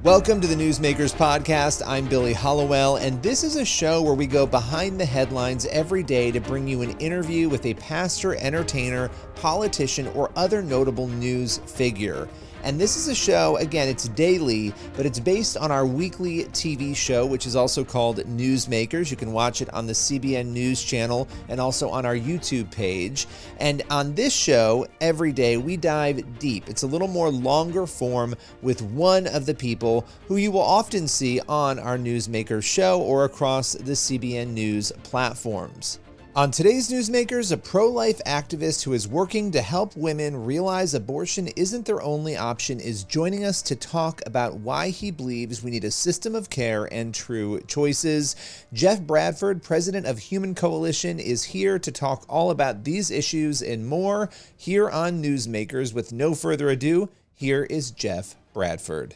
Welcome to the Newsmakers Podcast. I'm Billy Hollowell, and this is a show where we go behind the headlines every day to bring you an interview with a pastor, entertainer, politician, or other notable news figure. And this is a show, again, it's daily, but it's based on our weekly TV show, which is also called Newsmakers. You can watch it on the CBN News channel and also on our YouTube page. And on this show, every day, we dive deep. It's a little more longer form with one of the people who you will often see on our Newsmakers show or across the CBN News platforms. On today's Newsmakers, a pro-life activist who is working to help women realize abortion isn't their only option is joining us to talk about why he believes we need a system of care and true choices. Jeff Bradford, president of Human Coalition, is here to talk all about these issues and more here on Newsmakers. With no further ado, here is Jeff Bradford.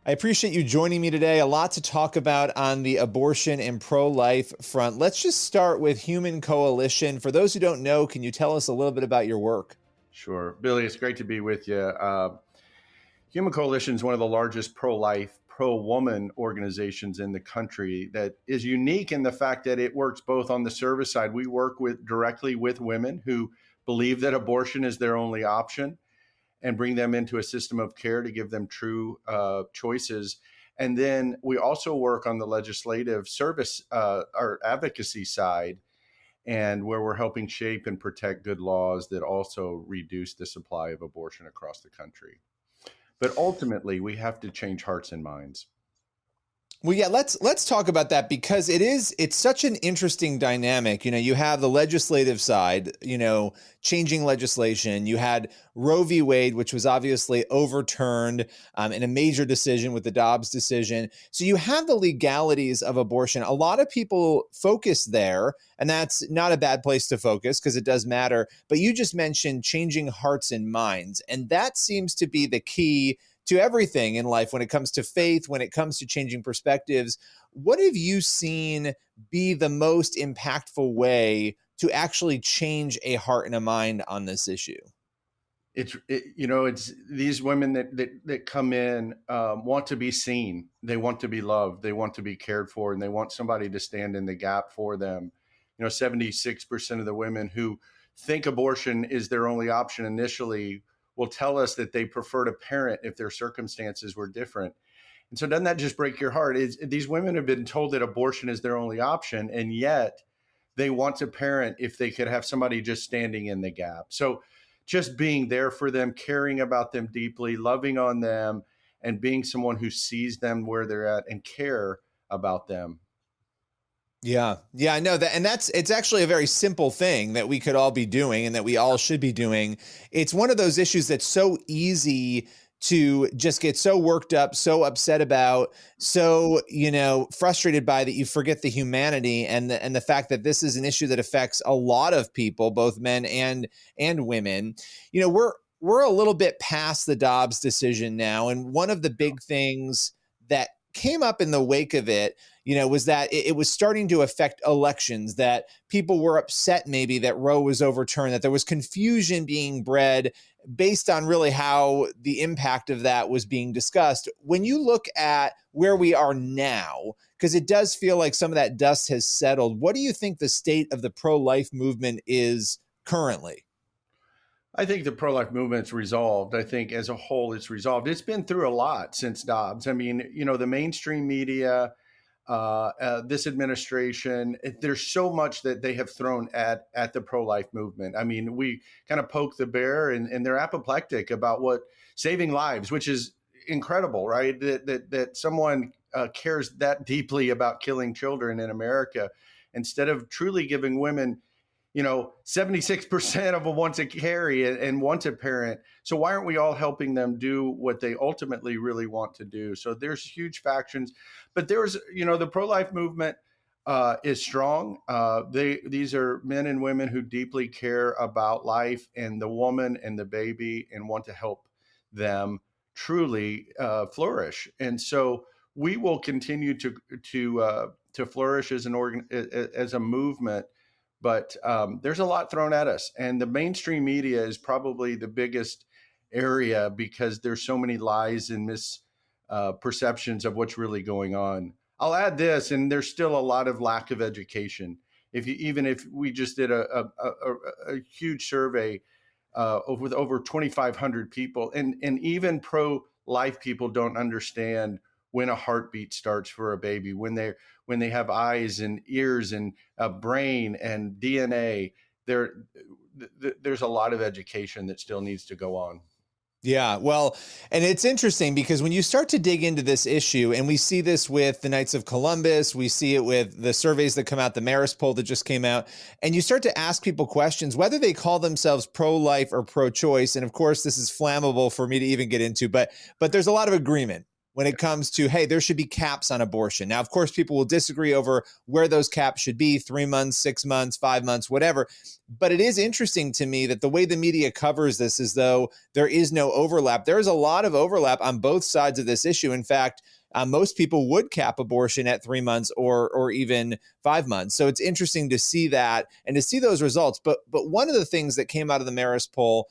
I appreciate you joining me today. A lot to talk about on the abortion and pro-life front. Let's just start with Human Coalition. For those who don't know, can you tell us a little bit about your work? Sure. Billy, it's great to be with you. Human Coalition is one of the largest pro-life, pro-woman organizations in the country that is unique in the fact that it works both on the service side. We work directly with women who believe that abortion is their only option, and bring them into a system of care to give them true choices. And then we also work on the legislative service or advocacy side, and where we're helping shape and protect good laws that also reduce the supply of abortion across the country. But ultimately, we have to change hearts and minds. Well, yeah, let's talk about that because it's such an interesting dynamic. You know, you have the legislative side, changing legislation. You had Roe v. Wade, which was obviously overturned in a major decision with the Dobbs decision. So you have the legalities of abortion. A lot of people focus there, and that's not a bad place to focus because it does matter. But you just mentioned changing hearts and minds, and that seems to be the key to everything in life when it comes to faith, when it comes to changing perspectives. What have you seen be the most impactful way to actually change a heart and a mind on this issue? It's these women that come in want to be seen. They want to be loved. They want to be cared for, and they want somebody to stand in the gap for them. 76% of the women who think abortion is their only option initially will tell us that they prefer to parent if their circumstances were different. And so doesn't that just break your heart? These women have been told that abortion is their only option, and yet they want to parent if they could have somebody just standing in the gap. So just being there for them, caring about them deeply, loving on them, and being someone who sees them where they're at and care about them. Yeah, I know that. And it's actually a very simple thing that we could all be doing and that we all should be doing. It's one of those issues that's so easy to just get so worked up, so upset about, so, frustrated by that you forget the humanity and the fact that this is an issue that affects a lot of people, both men and women. We're a little bit past the Dobbs decision now. And one of the big things that came up in the wake of it, was that it was starting to affect elections, that people were upset maybe that Roe was overturned, that there was confusion being bred based on really how the impact of that was being discussed. When you look at where we are now, because it does feel like some of that dust has settled, what do you think the state of the pro-life movement is currently? I think the pro-life movement's resolved. I think as a whole, it's resolved. It's been through a lot since Dobbs. I mean, the mainstream media, this administration, there's so much that they have thrown at the pro-life movement. I mean, we kind of poke the bear and they're apoplectic about what saving lives, which is incredible, right? That someone cares that deeply about killing children in America instead of truly giving women 76% of them want to carry and want to parent. So why aren't we all helping them do what they ultimately really want to do? So there's huge factions, but there's, the pro-life movement is strong. These are men and women who deeply care about life and the woman and the baby and want to help them truly flourish. And so we will continue to flourish as as a movement. But there's a lot thrown at us, and the mainstream media is probably the biggest area because there's so many lies and misperceptions of what's really going on. I'll add this, and there's still a lot of lack of education. Even if we just did a huge survey with over 2,500 people, and even pro-life people don't understand when a heartbeat starts for a baby, when they have eyes and ears and a brain and DNA. There's a lot of education that still needs to go on. Yeah, well, and it's interesting because when you start to dig into this issue, and we see this with the Knights of Columbus, we see it with the surveys that come out, the Marist poll that just came out, and you start to ask people questions, whether they call themselves pro-life or pro-choice. And of course, this is flammable for me to even get into, but there's a lot of agreement when it comes to, hey, there should be caps on abortion. Now, of course, people will disagree over where those caps should be, 3 months, 6 months, 5 months, whatever. But it is interesting to me that the way the media covers this is though there is no overlap. There is a lot of overlap on both sides of this issue. In fact, most people would cap abortion at 3 months or even 5 months. So it's interesting to see that and to see those results. But one of the things that came out of the Marist poll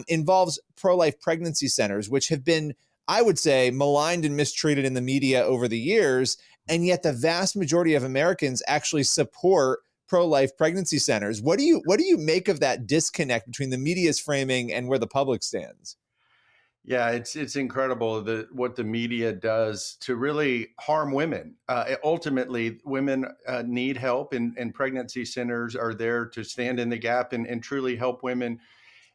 involves pro-life pregnancy centers, which have been, I would say, maligned and mistreated in the media over the years. And yet the vast majority of Americans actually support pro-life pregnancy centers. What do you make of that disconnect between the media's framing and where the public stands? Yeah, it's incredible what the media does to really harm women. Ultimately, women need help, and pregnancy centers are there to stand in the gap and truly help women.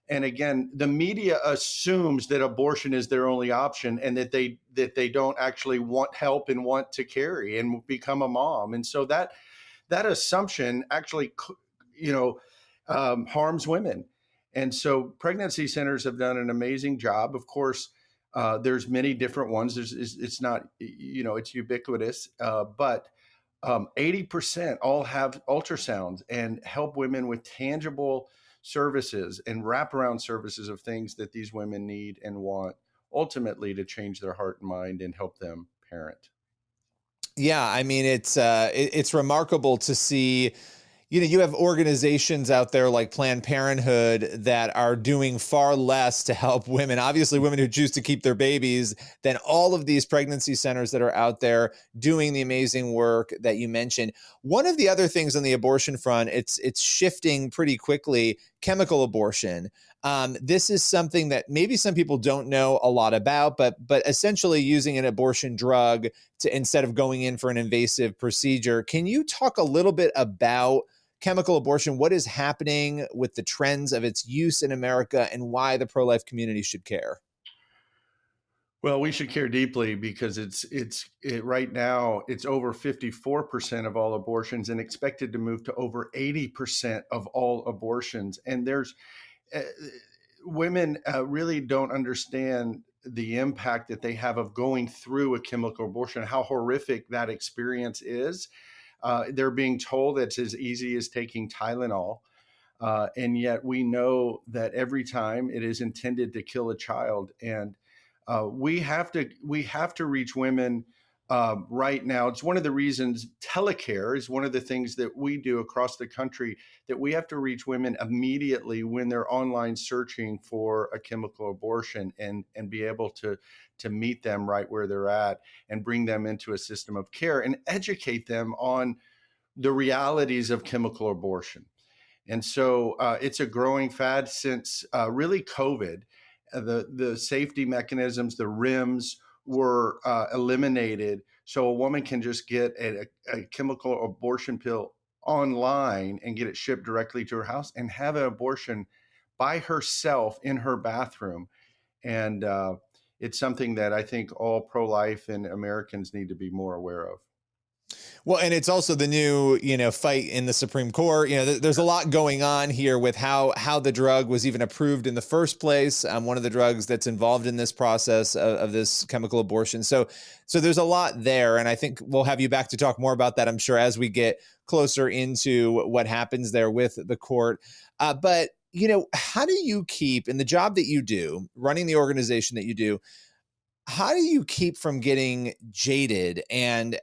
And again, the media assumes that abortion is their only option, and that they don't actually want help and want to carry and become a mom. And so that assumption actually, harms women. And so pregnancy centers have done an amazing job. Of course, there's many different ones. It's not, it's ubiquitous, but 80% all have ultrasounds and help women with tangible services and wraparound services of things that these women need and want, ultimately to change their heart and mind and help them parent. Yeah, I mean, it's remarkable to see. You have organizations out there like Planned Parenthood that are doing far less to help women, obviously women who choose to keep their babies, than all of these pregnancy centers that are out there doing the amazing work that you mentioned. One of the other things on the abortion front, it's shifting pretty quickly, chemical abortion. This is something that maybe some people don't know a lot about, but essentially using an abortion drug to, instead of going in for an invasive procedure. Can you talk a little bit about chemical abortion, what is happening with the trends of its use in America, and why the pro-life community should care? Well, we should care deeply because right now it's over 54% of all abortions and expected to move to over 80% of all abortions. And there's uh, women really don't understand the impact that they have of going through a chemical abortion, how horrific that experience is. They're being told it's as easy as taking Tylenol. And yet we know that every time it is intended to kill a child. And we have to reach women right now. It's one of the reasons telecare is one of the things that we do across the country, that we have to reach women immediately when they're online searching for a chemical abortion, and be able to meet them right where they're at and bring them into a system of care and educate them on the realities of chemical abortion. And so it's a growing fad since really COVID. The safety mechanisms, the RIMS, were eliminated. So a woman can just get a chemical abortion pill online and get it shipped directly to her house and have an abortion by herself in her bathroom. And it's something that I think all pro-life and Americans need to be more aware of. Well, and it's also the new, fight in the Supreme Court. There's a lot going on here with how the drug was even approved in the first place. One of the drugs that's involved in this process of this chemical abortion. So there's a lot there, and I think we'll have you back to talk more about that, I'm sure, as we get closer into what happens there with the court. But how do you keep, in the job that you do, running the organization that you do, how do you keep from getting jaded and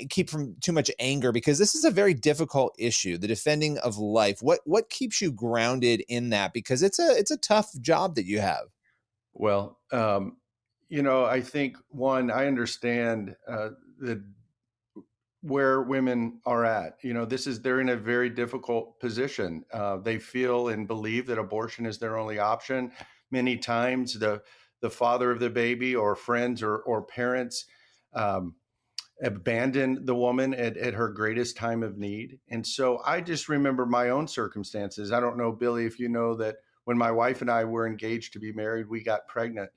keep from too much anger? Because this is a very difficult issue, the defending of life. What keeps you grounded in that? Because it's a tough job that you have. Well, I think one, I understand the where women are at. They're in a very difficult position. They feel and believe that abortion is their only option. Many times, the father of the baby or friends or parents um, abandon the woman at her greatest time of need. And so I just remember my own circumstances. I don't know, Billy, if you know that when my wife and I were engaged to be married, we got pregnant.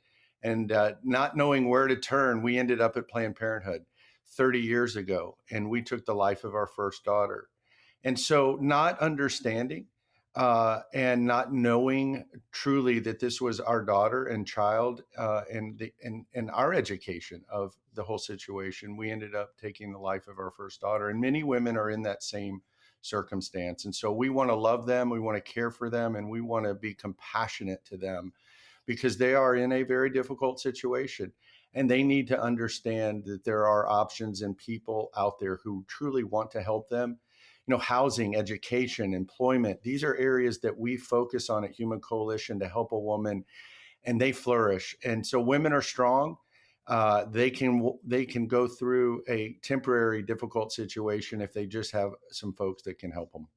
And not knowing where to turn, we ended up at Planned Parenthood 30 years ago, and we took the life of our first daughter. And so, not understanding and not knowing truly that this was our daughter and child, and our education of the whole situation, we ended up taking the life of our first daughter. And many women are in that same circumstance. And so, we want to love them, we want to care for them, and we want to be compassionate to them because they are in a very difficult situation. And they need to understand that there are options and people out there who truly want to help them. Housing, education, employment, these are areas that we focus on at Human Coalition to help a woman, and they flourish. And so women are strong. They can go through a temporary difficult situation if they just have some folks that can help them.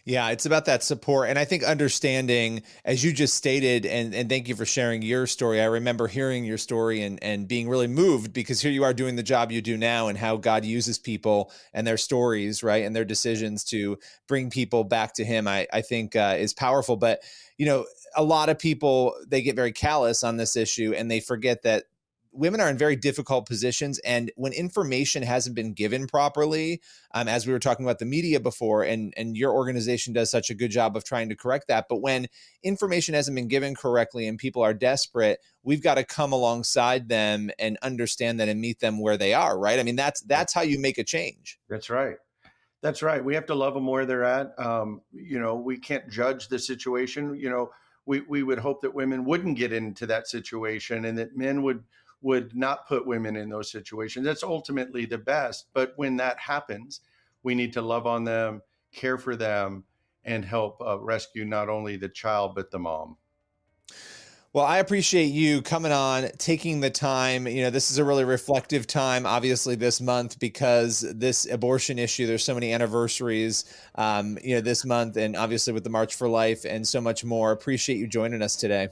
Yeah, it's about that support. And I think understanding, as you just stated, and thank you for sharing your story. I remember hearing your story and being really moved because here you are doing the job you do now and how God uses people and their stories, right? And their decisions to bring people back to him, I think is powerful. But, a lot of people, they get very callous on this issue and they forget that women are in very difficult positions. And when information hasn't been given properly, as we were talking about the media before, and your organization does such a good job of trying to correct that. But when information hasn't been given correctly and people are desperate, we've got to come alongside them and understand that and meet them where they are. Right. I mean, that's how you make a change. That's right. That's right. We have to love them where they're at. We can't judge the situation. We would hope that women wouldn't get into that situation and that men would not put women in those situations. That's ultimately the best. But when that happens, we need to love on them, care for them, and help rescue not only the child, but the mom. Well, I appreciate you coming on, taking the time. This is a really reflective time, obviously, this month because this abortion issue, there's so many anniversaries, this month, and obviously with the March for Life and so much more. Appreciate you joining us today.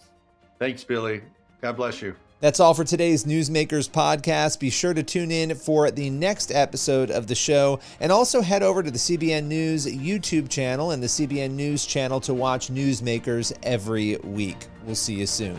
Thanks, Billy. God bless you. That's all for today's Newsmakers podcast. Be sure to tune in for the next episode of the show and also head over to the CBN News YouTube channel and the CBN News channel to watch Newsmakers every week. We'll see you soon.